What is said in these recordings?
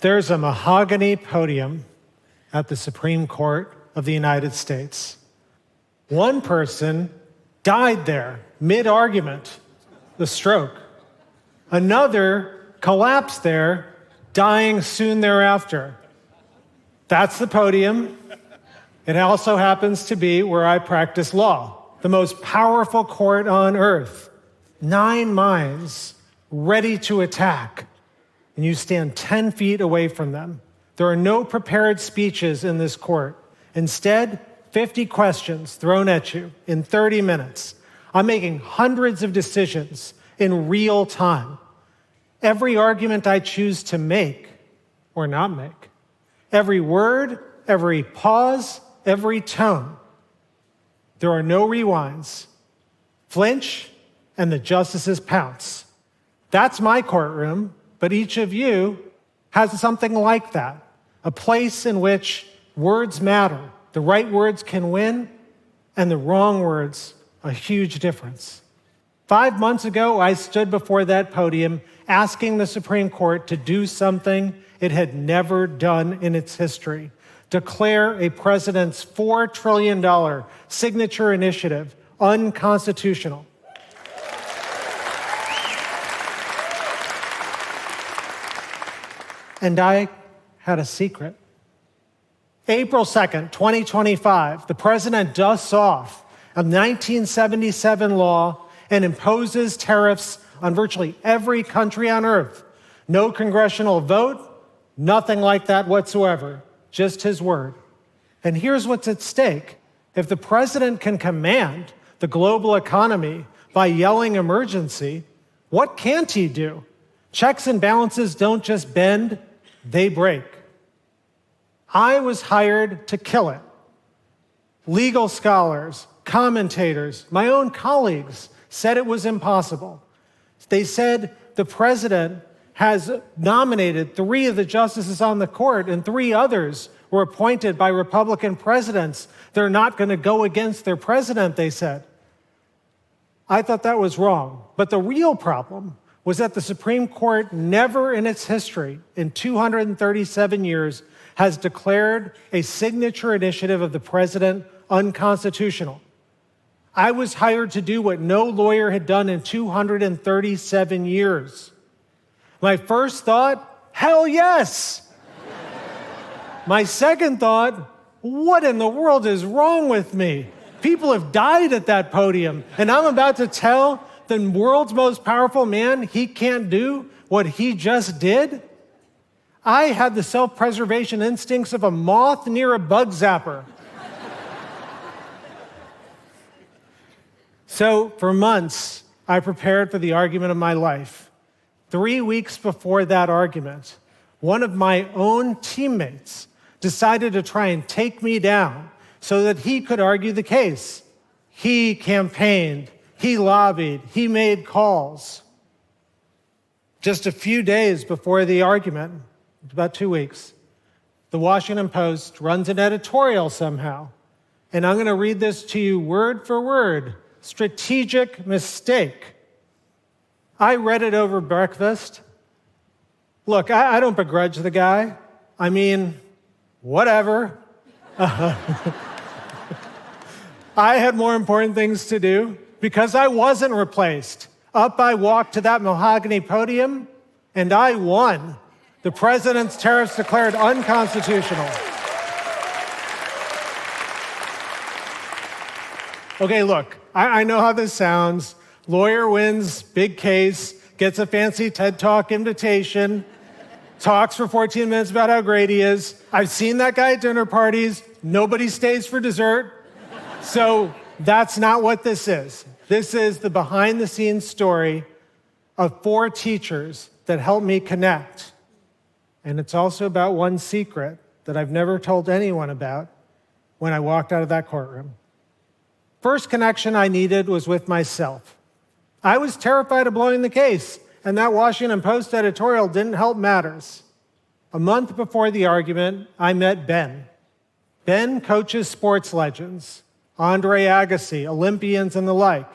There's a mahogany podium at the Supreme Court of the United States. One person died there mid-argument, the stroke. Another collapsed there, dying soon thereafter. That's the podium. It also happens to be where I practice law, the most powerful court on earth. 9 minds ready to attack, and you stand 10 feet away from them. There are no prepared speeches in this court. Instead, 50 questions thrown at you in 30 minutes. I'm making hundreds of decisions in real time. Every argument I choose to make or not make. Every word, every pause, every tone. There are no rewinds. Flinch, and the justices pounce. That's my courtroom, but each of you has something like that. A place in which words matter. The right words can win, and the wrong words, a huge difference. 5 months ago, I stood before that podium asking the Supreme Court to do something it had never done in its history. Declare a president's $4 trillion signature initiative unconstitutional. And I had a secret. April 2nd, 2025, the president dusts off a 1977 law and imposes tariffs on virtually every country on earth. No congressional vote, nothing like that whatsoever, just his word. And here's what's at stake. If the president can command the global economy by yelling emergency, what can't he do? Checks and balances don't just bend, they break. I was hired to kill it. Legal scholars, commentators, my own colleagues said it was impossible. They said the president has nominated 3 of the justices on the court, and 3 others were appointed by Republican presidents. They're not going to go against their president, they said. I thought that was wrong. But the real problem was that the Supreme Court never in its history, in 237 years, has declared a signature initiative of the president unconstitutional. I was hired to do what no lawyer had done in 237 years. My first thought, hell yes. My second thought, what in the world is wrong with me? People have died at that podium, and I'm about to tell the world's most powerful man he can't do what he just did? I had the self-preservation instincts of a moth near a bug zapper. So for months, I prepared for the argument of my life. 3 weeks before that argument, one of my own teammates decided to try and take me down so that he could argue the case. He campaigned, he lobbied, he made calls. Just a few days before the argument, about 2 weeks, the Washington Post runs an editorial somehow. And I'm going to read this to you word for word. Strategic mistake. I read it over breakfast. Look, I don't begrudge the guy. I mean, whatever. I had more important things to do because I wasn't replaced. Up I walked to that mahogany podium, and I won. The president's tariffs declared unconstitutional. Okay, look, I know how this sounds. Lawyer wins, big case, gets a fancy TED Talk invitation, talks for 14 minutes about how great he is. I've seen that guy at dinner parties. Nobody stays for dessert. So that's not what this is. This is the behind-the-scenes story of 4 teachers that helped me connect. And it's also about one secret that I've never told anyone about when I walked out of that courtroom. First connection I needed was with myself. I was terrified of blowing the case, and that Washington Post editorial didn't help matters. A month before the argument, I met Ben. Ben coaches sports legends, Andre Agassi, Olympians, and the like.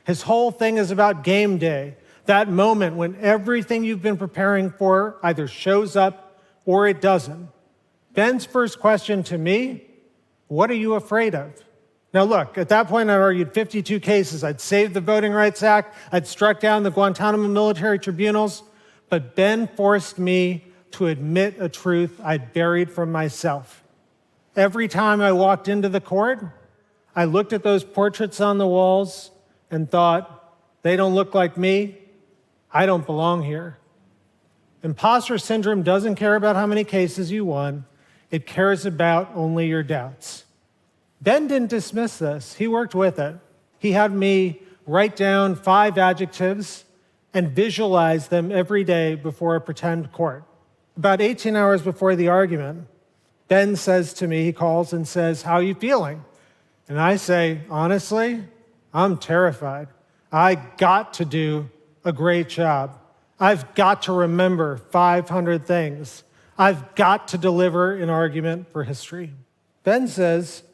His whole thing is about game day, that moment when everything you've been preparing for either shows up or it doesn't. Ben's first question to me, what are you afraid of? Now look, at that point I argued 52 cases. I'd saved the Voting Rights Act. I'd struck down the Guantanamo military tribunals. But Ben forced me to admit a truth I'd buried from myself. Every time I walked into the court, I looked at those portraits on the walls and thought, they don't look like me. I don't belong here. Imposter syndrome doesn't care about how many cases you won. It cares about only your doubts. Ben didn't dismiss this. He worked with it. He had me write down 5 adjectives and visualize them every day before a pretend court. About 18 hours before the argument, Ben says to me, he calls and says, how are you feeling? And I say, honestly, I'm terrified. I got to do a great job. I've got to remember 500 things. I've got to deliver an argument for history. Ben says,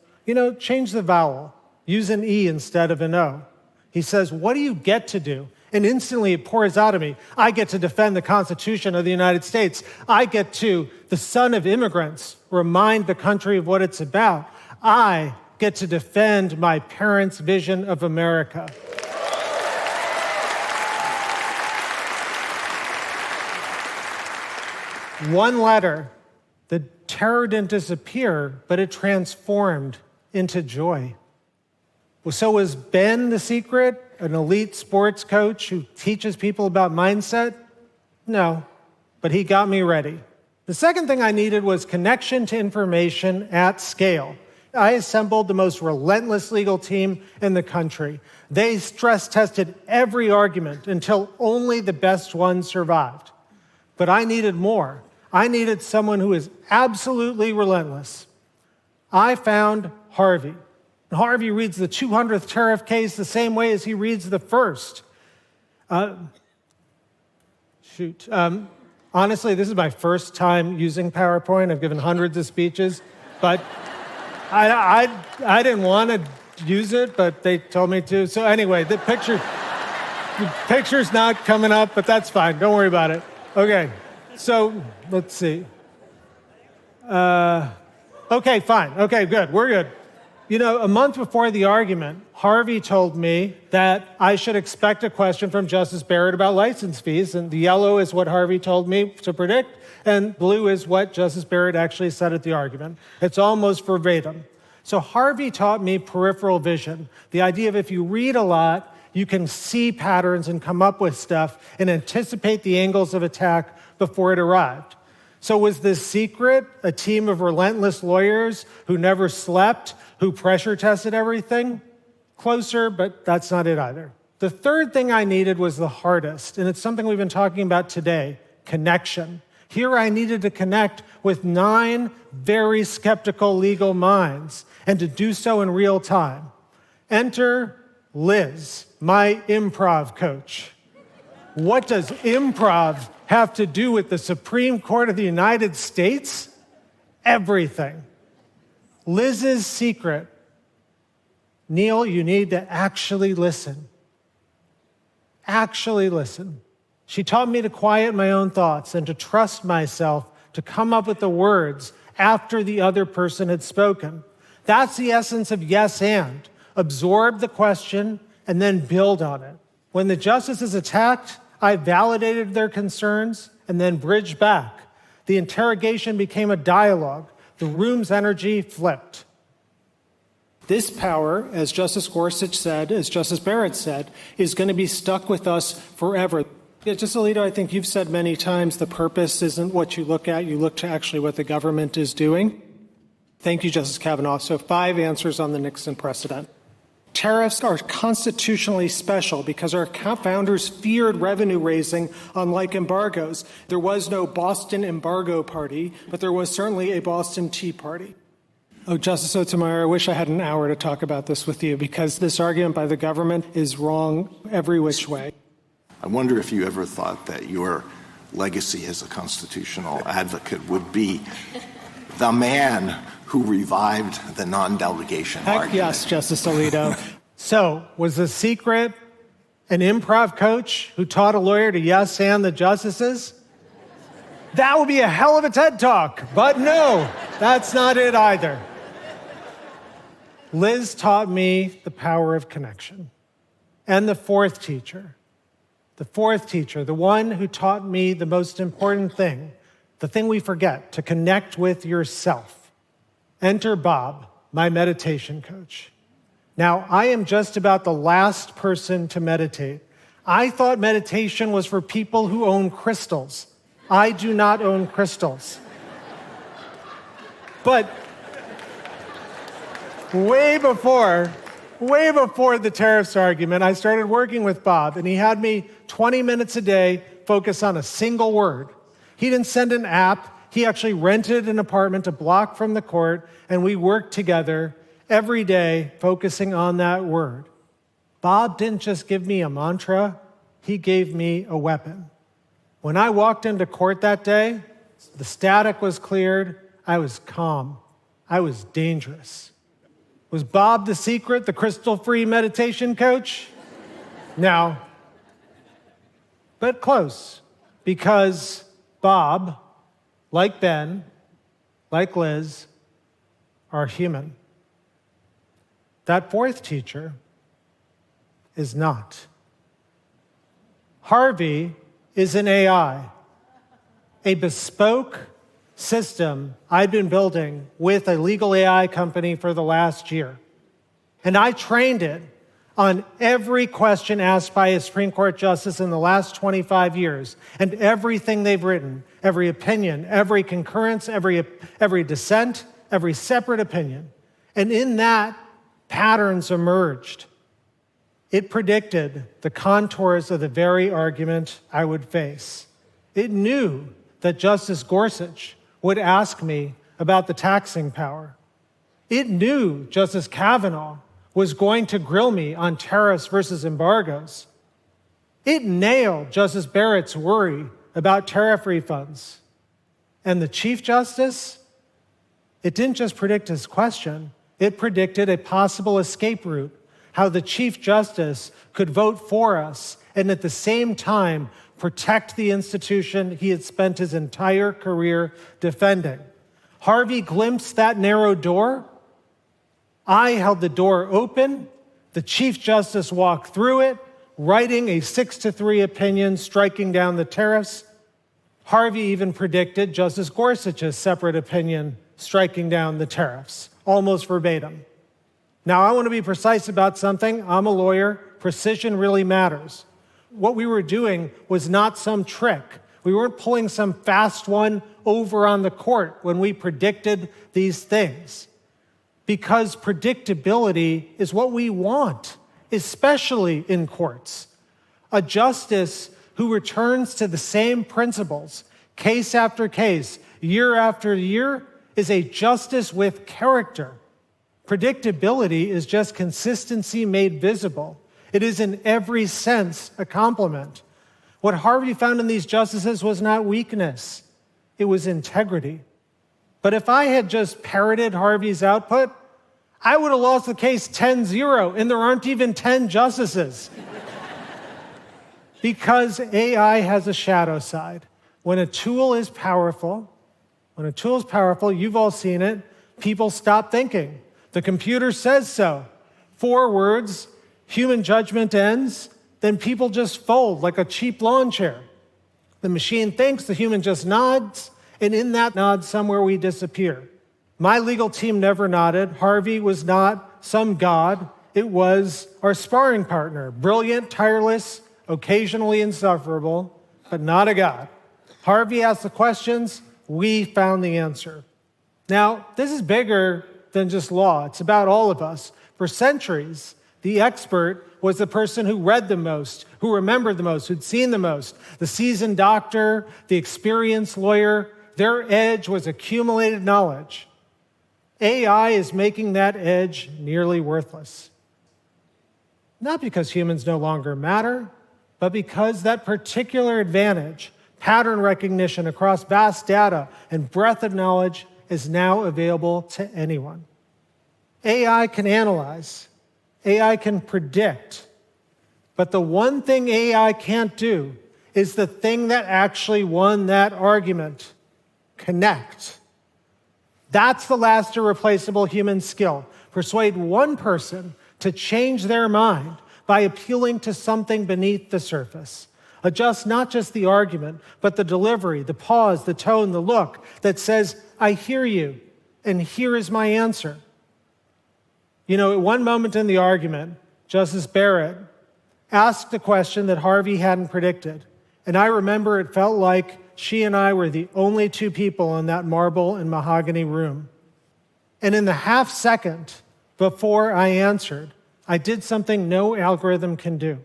change the vowel. Use an E instead of an O. He says, what do you get to do? And instantly it pours out of me. I get to defend the Constitution of the United States. I get to, the son of immigrants, remind the country of what it's about. I get to defend my parents' vision of America. One letter, the terror didn't disappear, but it transformed into joy. So was Ben the secret, an elite sports coach who teaches people about mindset? No, but he got me ready. The second thing I needed was connection to information at scale. I assembled the most relentless legal team in the country. They stress-tested every argument until only the best ones survived. But I needed more. I needed someone who is absolutely relentless. I found Harvey. Harvey reads the 200th tariff case the same way as he reads the first. Honestly, this is my first time using PowerPoint. I've given hundreds of speeches, but I didn't want to use it, but they told me to. So anyway, the picture's not coming up, but that's fine. Don't worry about it. Okay, so let's see. Okay, fine. Okay, good. We're good. A month before the argument, Harvey told me that I should expect a question from Justice Barrett about license fees, and the yellow is what Harvey told me to predict, and blue is what Justice Barrett actually said at the argument. It's almost verbatim. So Harvey taught me peripheral vision, the idea of if you read a lot, you can see patterns and come up with stuff and anticipate the angles of attack before it arrived. So was this secret a team of relentless lawyers who never slept, who pressure tested everything? Closer, but that's not it either. The third thing I needed was the hardest, and it's something we've been talking about today, connection. Here I needed to connect with 9 very skeptical legal minds, and to do so in real time. Enter Liz, my improv coach. What does improv have to do with the Supreme Court of the United States? Everything. Liz's secret, Neal, you need to actually listen. Actually listen. She taught me to quiet my own thoughts and to trust myself to come up with the words after the other person had spoken. That's the essence of yes and. Absorb the question and then build on it. When the justices attacked, I validated their concerns and then bridged back. The interrogation became a dialogue. The room's energy flipped. This power, as Justice Gorsuch said, as Justice Barrett said, is going to be stuck with us forever. Justice Alito, I think you've said many times the purpose isn't what you look at. You look to actually what the government is doing. Thank you, Justice Kavanaugh. So 5 answers on the Nixon precedent. Tariffs are constitutionally special because our founders feared revenue raising, unlike embargoes. There was no Boston embargo party, but there was certainly a Boston Tea Party. Oh, Justice Sotomayor, I wish I had an hour to talk about this with you because this argument by the government is wrong every which way. I wonder if you ever thought that your legacy as a constitutional advocate would be the man who revived the non-delegation argument. Yes, Justice Alito. So, was the secret an improv coach who taught a lawyer to yes and the justices? That would be a hell of a TED Talk, but no, that's not it either. Liz taught me the power of connection. And the fourth teacher, the one who taught me the most important thing, the thing we forget, to connect with yourself. Enter Bob, my meditation coach. Now, I am just about the last person to meditate. I thought meditation was for people who own crystals. I do not own crystals. But way before the tariffs argument, I started working with Bob, and he had me 20 minutes a day focus on a single word. He didn't send an app. He actually rented an apartment a block from the court, and we worked together every day focusing on that word. Bob didn't just give me a mantra, he gave me a weapon. When I walked into court that day, the static was cleared, I was calm, I was dangerous. Was Bob the secret, the crystal-free meditation coach? No. But close, because Bob, like Ben, like Liz, are human. That fourth teacher is not. Harvey is an AI, a bespoke system I've been building with a legal AI company for the last year. And I trained it on every question asked by a Supreme Court justice in the last 25 years, and everything they've written, every opinion, every concurrence, every dissent, every separate opinion. And in that, patterns emerged. It predicted the contours of the very argument I would face. It knew that Justice Gorsuch would ask me about the taxing power. It knew Justice Kavanaugh was going to grill me on tariffs versus embargoes. It nailed Justice Barrett's worry about tariff refunds. And the Chief Justice, it didn't just predict his question, it predicted a possible escape route, how the Chief Justice could vote for us and at the same time protect the institution he had spent his entire career defending. Harvey glimpsed that narrow door. I held the door open. The Chief Justice walked through it, writing a 6-3 opinion striking down the tariffs. Harvey even predicted Justice Gorsuch's separate opinion striking down the tariffs, almost verbatim. Now, I want to be precise about something. I'm a lawyer. Precision really matters. What we were doing was not some trick. We weren't pulling some fast one over on the court when we predicted these things. Because predictability is what we want, especially in courts. A justice who returns to the same principles, case after case, year after year, is a justice with character. Predictability is just consistency made visible. It is in every sense a compliment. What Harvey found in these justices was not weakness, it was integrity. But if I had just parroted Harvey's output, I would have lost the case 10-0, and there aren't even 10 justices. Because AI has a shadow side. When a tool is powerful, you've all seen it, people stop thinking. The computer says so. 4 words, human judgment ends, then people just fold like a cheap lawn chair. The machine thinks, the human just nods, and in that nod somewhere we disappear. My legal team never nodded. Harvey was not some god. It was our sparring partner, brilliant, tireless, occasionally insufferable, but not a god. Harvey asked the questions, we found the answer. Now, this is bigger than just law. It's about all of us. For centuries, the expert was the person who read the most, who remembered the most, who'd seen the most. The seasoned doctor, the experienced lawyer, their edge was accumulated knowledge. AI is making that edge nearly worthless. Not because humans no longer matter, but because that particular advantage, pattern recognition across vast data and breadth of knowledge, is now available to anyone. AI can analyze, AI can predict, but the one thing AI can't do is the thing that actually won that argument. Connect. That's the last irreplaceable human skill. Persuade one person to change their mind by appealing to something beneath the surface. Adjust not just the argument, but the delivery, the pause, the tone, the look that says, I hear you, and here is my answer. You know, at one moment in the argument, Justice Barrett asked a question that Harvey hadn't predicted. And I remember it felt like she and I were the only two people in that marble and mahogany room. And in the half second before I answered, I did something no algorithm can do.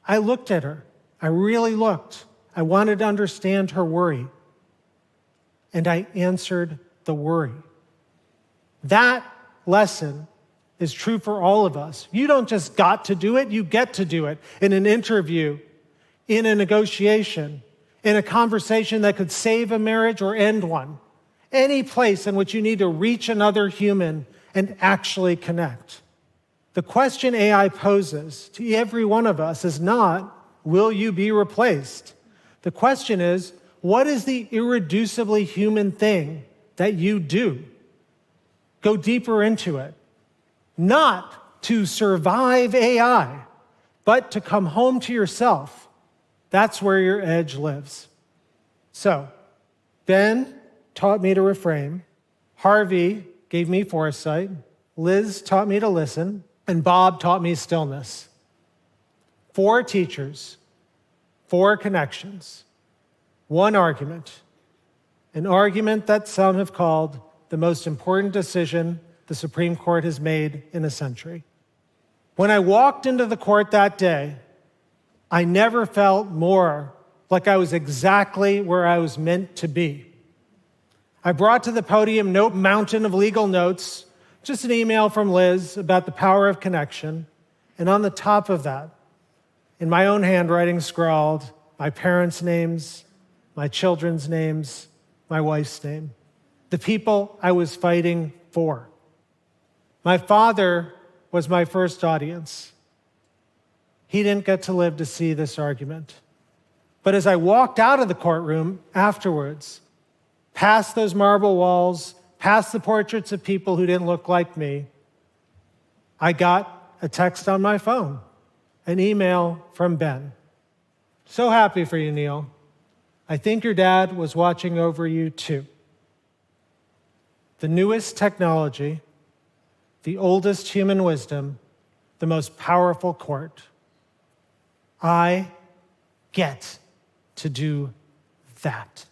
I looked at her. I really looked. I wanted to understand her worry. And I answered the worry. That lesson is true for all of us. You don't just got to do it, you get to do it in an interview, in a negotiation, in a conversation that could save a marriage or end one. Any place in which you need to reach another human and actually connect. The question AI poses to every one of us is not, will you be replaced? The question is, what is the irreducibly human thing that you do? Go deeper into it. Not to survive AI, but to come home to yourself. That's where your edge lives. So, Ben taught me to reframe. Harvey gave me foresight. Liz taught me to listen. And Bob taught me stillness. 4 teachers, 4 connections, 1 argument. An argument that some have called the most important decision the Supreme Court has made in a century. When I walked into the court that day, I never felt more like I was exactly where I was meant to be. I brought to the podium no mountain of legal notes, just an email from Liz about the power of connection. And on the top of that, in my own handwriting scrawled, my parents' names, my children's names, my wife's name, the people I was fighting for. My father was my first audience. He didn't get to live to see this argument. But as I walked out of the courtroom afterwards, past those marble walls, past the portraits of people who didn't look like me, I got a text on my phone, an email from Ben. So happy for you, Neal. I think your dad was watching over you too. The newest technology, the oldest human wisdom, the most powerful court. I get to do that.